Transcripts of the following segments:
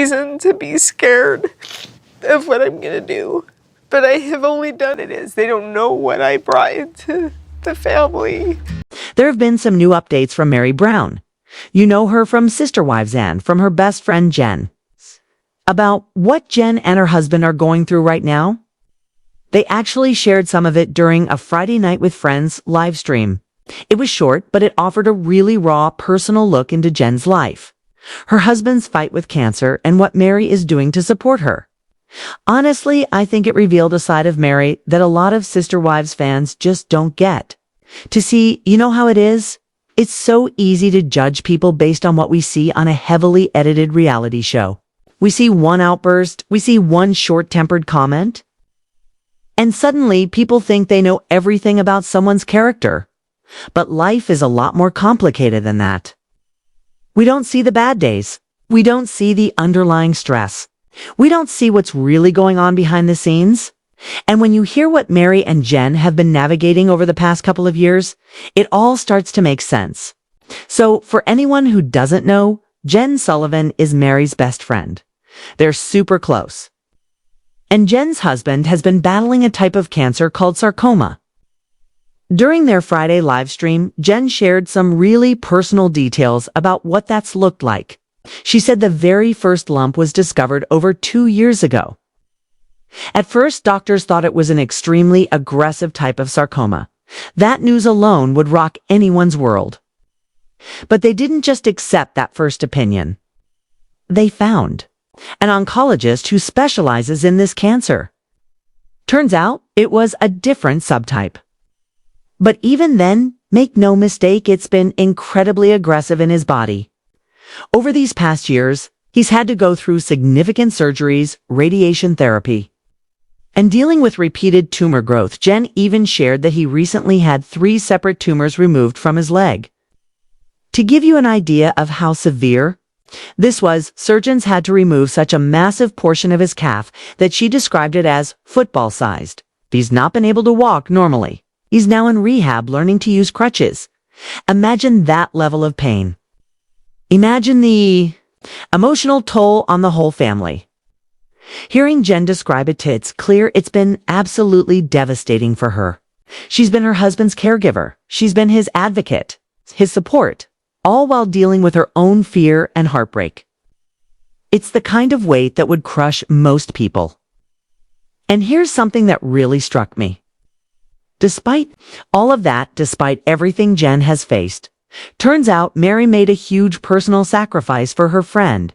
reason to be scared of what I'm going to do. But I have only done it is they don't know what I brought into the family. There have been some new updates from Meri Brown. You know her from Sister Wives and from her best friend Jen. About what Jen and her husband are going through right now? They actually shared some of it during a Friday Night with Friends live stream. It was short, but it offered a really raw, personal look into Jen's life, her husband's fight with cancer, and what Meri is doing to support her. Honestly, I think it revealed a side of Meri that a lot of Sister Wives fans just don't get. To see, you know how it is? It's so easy to judge people based on what we see on a heavily edited reality show. We see one outburst, we see one short-tempered comment, and suddenly people think they know everything about someone's character. But life is a lot more complicated than that. We don't see the bad days. We don't see the underlying stress. We don't see what's really going on behind the scenes. And when you hear what Meri and Jen have been navigating over the past couple of years, it all starts to make sense. So, for anyone who doesn't know, Jen Sullivan is Meri's best friend. They're super close. And Jen's husband has been battling a type of cancer called sarcoma. During their Friday live stream, Jen shared some really personal details about what that's looked like. She said the very first lump was discovered over 2 years ago. At first, doctors thought it was an extremely aggressive type of sarcoma. That news alone would rock anyone's world. But they didn't just accept that first opinion. They found an oncologist who specializes in this cancer. Turns out, it was a different subtype. But even then, make no mistake, it's been incredibly aggressive in his body. Over these past years, he's had to go through significant surgeries, radiation therapy, and dealing with repeated tumor growth. Jen even shared that he recently had 3 separate tumors removed from his leg. To give you an idea of how severe this was, surgeons had to remove such a massive portion of his calf that she described it as football-sized. He's not been able to walk normally. He's now in rehab learning to use crutches. Imagine that level of pain. Imagine the emotional toll on the whole family. Hearing Jen describe it, it's clear it's been absolutely devastating for her. She's been her husband's caregiver. She's been his advocate, his support, all while dealing with her own fear and heartbreak. It's the kind of weight that would crush most people. And here's something that really struck me. Despite all of that, despite everything Jen has faced, turns out Meri made a huge personal sacrifice for her friend.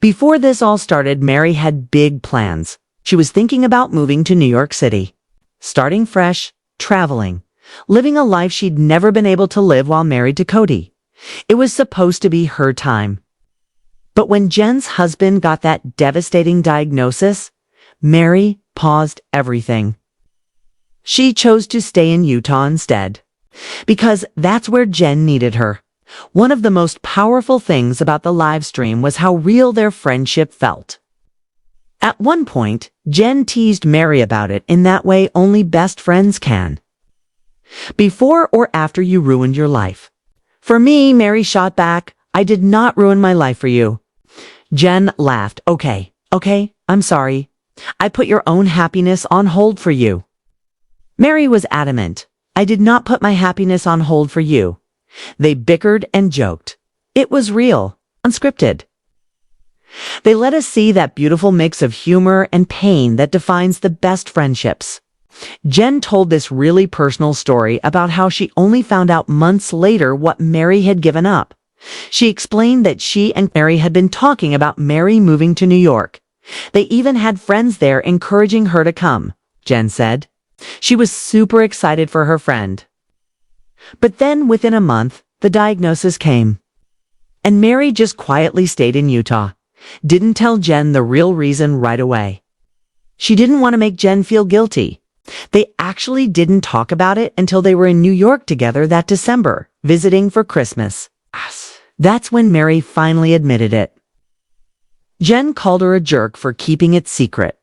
Before this all started, Meri had big plans. She was thinking about moving to New York City, starting fresh, traveling, living a life she'd never been able to live while married to Kody. It was supposed to be her time. But when Jen's husband got that devastating diagnosis, Meri paused everything. She chose to stay in Utah instead, because that's where Jen needed her. One of the most powerful things about the live stream was how real their friendship felt. At one point, Jen teased Meri about it in that way only best friends can. Before or after you ruined your life? For me, Meri shot back, I did not ruin my life for you. Jen laughed. Okay, I'm sorry. I put your own happiness on hold for you. Meri was adamant. I did not put my happiness on hold for you. They bickered and joked. It was real, unscripted. They let us see that beautiful mix of humor and pain that defines the best friendships. Jen told this really personal story about how she only found out months later what Meri had given up. She explained that she and Meri had been talking about Meri moving to New York. They even had friends there encouraging her to come, Jen said. She was super excited for her friend. But then, within a month, the diagnosis came. And Meri just quietly stayed in Utah. Didn't tell Jen the real reason right away. She didn't want to make Jen feel guilty. They actually didn't talk about it until they were in New York together that December, visiting for Christmas. That's when Meri finally admitted it. Jen called her a jerk for keeping it secret.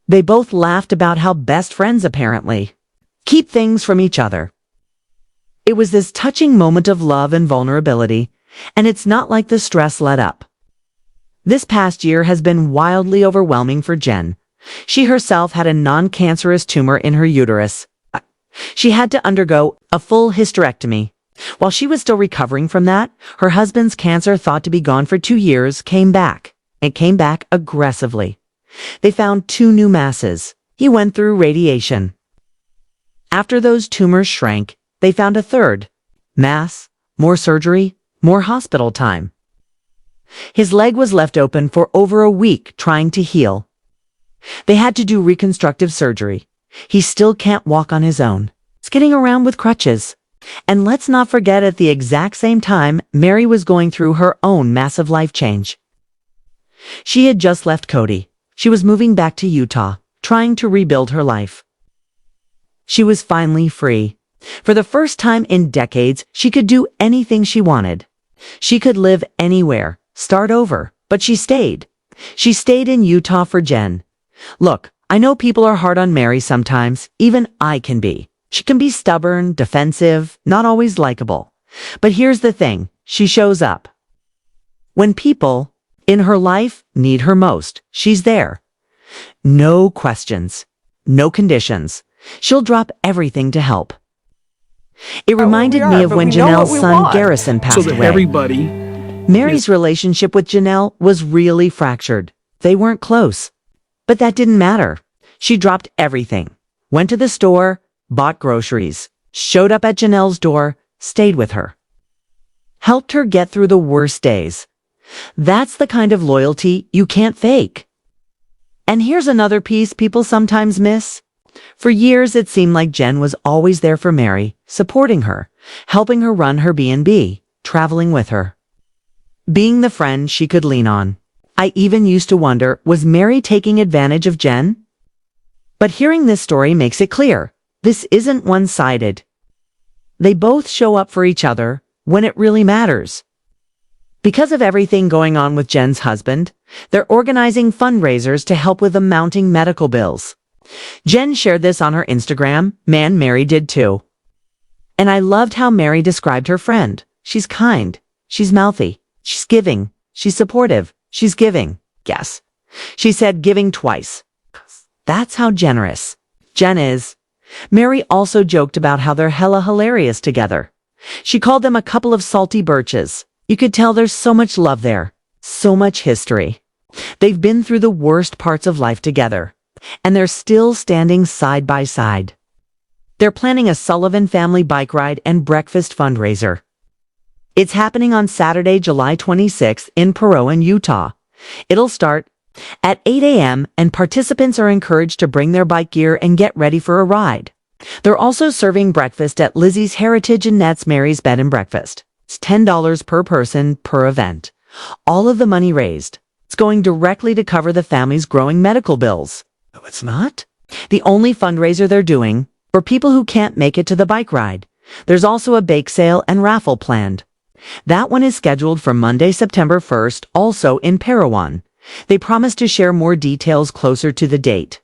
They both laughed about how best friends apparently keep things from each other. It was this touching moment of love and vulnerability, and it's not like the stress let up. This past year has been wildly overwhelming for Jen. She herself had a non-cancerous tumor in her uterus. She had to undergo a full hysterectomy. While she was still recovering from that, her husband's cancer, thought to be gone for 2 years, came back. It came back aggressively. They found 2 new masses. He went through radiation. After those tumors shrank, they found a 3rd mass, more surgery, more hospital time. His leg was left open for over a week, trying to heal. They had to do reconstructive surgery. He still can't walk on his own. He's getting around with crutches. And let's not forget, at the exact same time, Meri was going through her own massive life change. She had just left Kody. She was moving back to Utah, trying to rebuild her life. She was finally free. For the first time in decades, she could do anything she wanted. She could live anywhere, start over, but she stayed. She stayed in Utah for Jen. Look, I know people are hard on Meri sometimes. Even I can be. She can be stubborn, defensive, not always likable. But here's the thing, she shows up. When people in her life need her most, she's there. No questions, no conditions. She'll drop everything to help. It reminded me of when Janelle's son Garrison passed away. Meri's relationship with Janelle was really fractured. They weren't close. But that didn't matter. She dropped everything, went to the store, bought groceries, showed up at Janelle's door, stayed with her, helped her get through the worst days. That's the kind of loyalty you can't fake. And here's another piece people sometimes miss. For years, it seemed like Jen was always there for Meri, supporting her, helping her run her B&B, traveling with her, being the friend she could lean on. I even used to wonder, was Meri taking advantage of Jen? But hearing this story makes it clear. This isn't one-sided. They both show up for each other when it really matters. Because of everything going on with Jen's husband, they're organizing fundraisers to help with the mounting medical bills. Jen shared this on her Instagram. Man, Meri did too. And I loved how Meri described her friend. She's kind. She's mouthy. She's giving. She's supportive. She's giving. Yes. She said giving twice. That's how generous Jen is. Meri also joked about how they're hella hilarious together. She called them a couple of salty birches. You could tell there's so much love there, so much history. They've been through the worst parts of life together, and they're still standing side by side. They're planning a Sullivan family bike ride and breakfast fundraiser. It's happening on Saturday, July 26th in Perot, Utah. It'll start at 8 a.m. and participants are encouraged to bring their bike gear and get ready for a ride. They're also serving breakfast at Lizzie's Heritage and Net's Mary's Bed and Breakfast. It's $10 per person per event. All of the money raised, it's going directly to cover the family's growing medical bills. No, it's not. The only fundraiser they're doing for people who can't make it to the bike ride. There's also a bake sale and raffle planned. That one is scheduled for Monday, September 1st, also in Parowan. They promise to share more details closer to the date.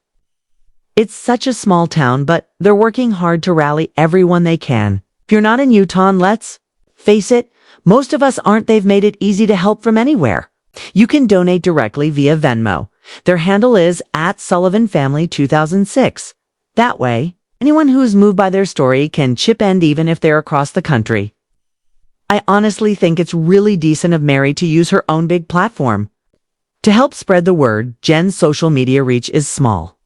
It's such a small town, but they're working hard to rally everyone they can. If you're not in Utah, let's face it, most of us aren't. They've made it easy to help from anywhere. You can donate directly via Venmo. Their handle is @SullivanFamily2006. That way, anyone who's moved by their story can chip in even if they're across the country. I honestly think it's really decent of Meri to use her own big platform to help spread the word. Jen's social media reach is small.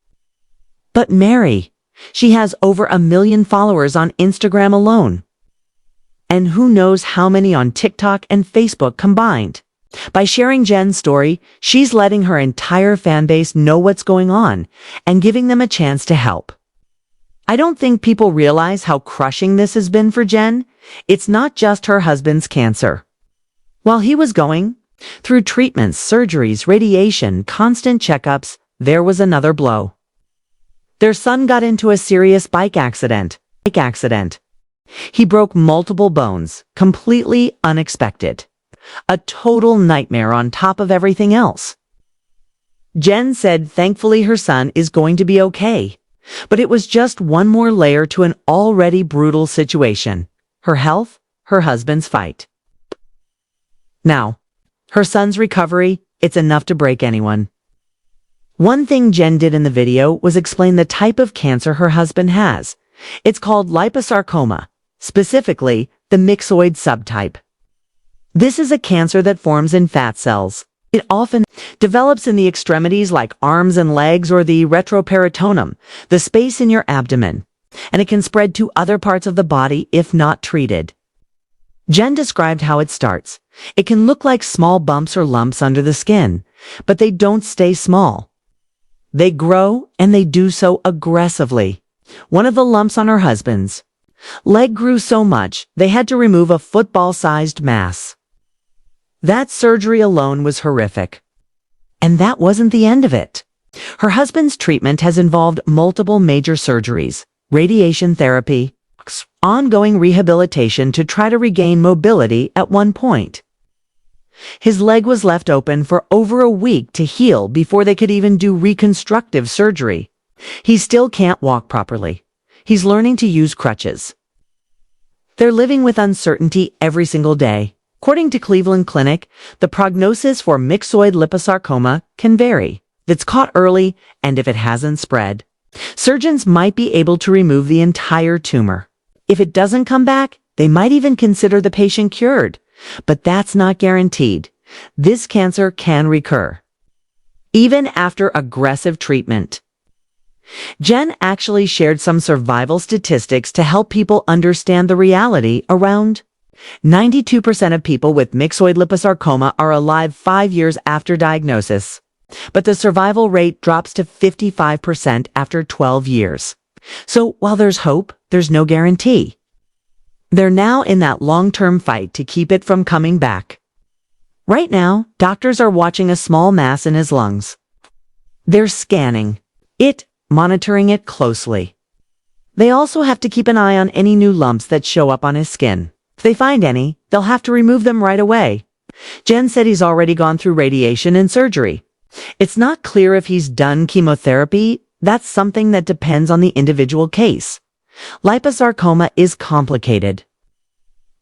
But Meri, she has over 1 million followers on Instagram alone. And who knows how many on TikTok and Facebook combined. By sharing Jen's story, she's letting her entire fan base know what's going on and giving them a chance to help. I don't think people realize how crushing this has been for Jen. It's not just her husband's cancer. While he was going through treatments, surgeries, radiation, constant checkups, there was another blow. Their son got into a serious bike accident. He broke multiple bones, completely unexpected. A total nightmare on top of everything else. Jen said thankfully her son is going to be okay. But it was just one more layer to an already brutal situation. Her health, her husband's fight. Now, her son's recovery, It's enough to break anyone. One thing Jen did in the video was explain the type of cancer her husband has. It's called liposarcoma, specifically the myxoid subtype. This is a cancer that forms in fat cells. It often develops in the extremities like arms and legs or the retroperitoneum, the space in your abdomen, and it can spread to other parts of the body if not treated. Jen described how it starts. It can look like small bumps or lumps under the skin, but they don't stay small. They grow, and they do so aggressively. One of the lumps on her husband's leg grew so much, they had to remove a football-sized mass. That surgery alone was horrific. And that wasn't the end of it. Her husband's treatment has involved multiple major surgeries, radiation therapy, ongoing rehabilitation to try to regain mobility at one point. His leg was left open for over a week to heal before they could even do reconstructive surgery. He still can't walk properly. He's learning to use crutches. They're living with uncertainty every single day. According to Cleveland Clinic, the prognosis for myxoid liposarcoma can vary. If it's caught early and if it hasn't spread, surgeons might be able to remove the entire tumor. If it doesn't come back, they might even consider the patient cured. But that's not guaranteed. This cancer can recur, even after aggressive treatment. Jen actually shared some survival statistics to help people understand the reality around 92% of people with myxoid liposarcoma are alive 5 years after diagnosis, but the survival rate drops to 55% after 12 years. So while there's hope, there's no guarantee. They're now in that long-term fight to keep it from coming back. Right now, doctors are watching a small mass in his lungs. They're scanning it, monitoring it closely. They also have to keep an eye on any new lumps that show up on his skin. If they find any, they'll have to remove them right away. Jen said he's already gone through radiation and surgery. It's not clear if he's done chemotherapy. That's something that depends on the individual case. Liposarcoma is complicated.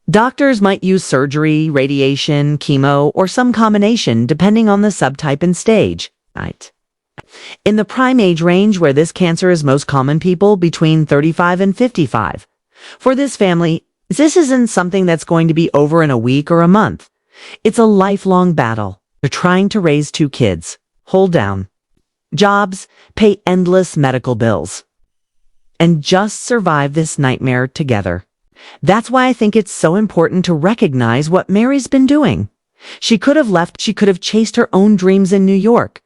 Doctors might use surgery, radiation, chemo, or some combination depending on the subtype and stage. Right. In the prime age range where this cancer is most common, people between 35 and 55. For this family, this isn't something that's going to be over in a week or a month. It's a lifelong battle. They're trying to raise 2 kids, hold down jobs, pay endless medical bills, and just survive this nightmare together. That's why I think it's so important to recognize what Meri's been doing. She could have left, she could have chased her own dreams in New York,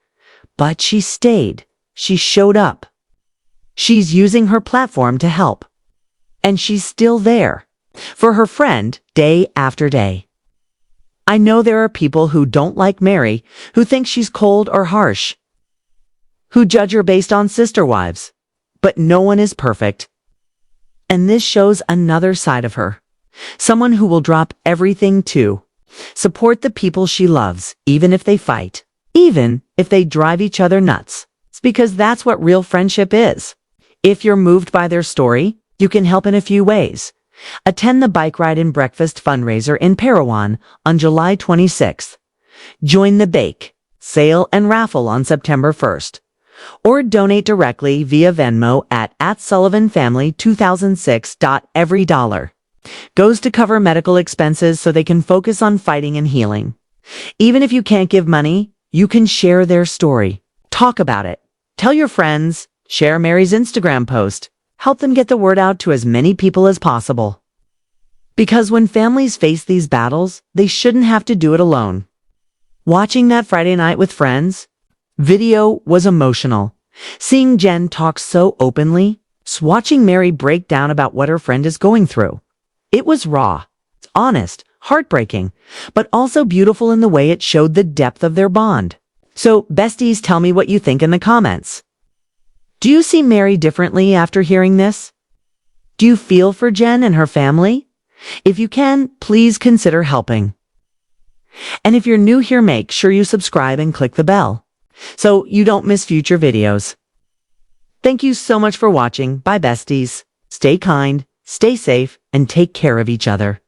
but she stayed. She showed up. She's using her platform to help. And she's still there for her friend day after day. I know there are people who don't like Meri, who think she's cold or harsh, who judge her based on sister wives. But no one is perfect. And this shows another side of her. Someone who will drop everything to support the people she loves, even if they fight, even if they drive each other nuts. It's because that's what real friendship is. If you're moved by their story, you can help in a few ways. Attend the Bike Ride and Breakfast fundraiser in Parowan on July 26th. Join the bake, sale, and raffle on September 1st. Or donate directly via Venmo at @SullivanFamily2006. Every dollar goes to cover medical expenses so they can focus on fighting and healing. Even if you can't give money, you can share their story. Talk about it. Tell your friends. Share Meri's Instagram post. Help them get the word out to as many people as possible. Because when families face these battles, they shouldn't have to do it alone. Watching that Friday night with friends video was emotional. Seeing Jen talk so openly, watching Meri break down about what her friend is going through. It was raw, honest, heartbreaking, but also beautiful in the way it showed the depth of their bond. So, besties, tell me what you think in the comments. Do you see Meri differently after hearing this? Do you feel for Jen and her family? If you can, please consider helping. And if you're new here, make sure you subscribe and click the bell so you don't miss future videos. Thank you so much for watching. Bye, besties. Stay kind, stay safe, and take care of each other.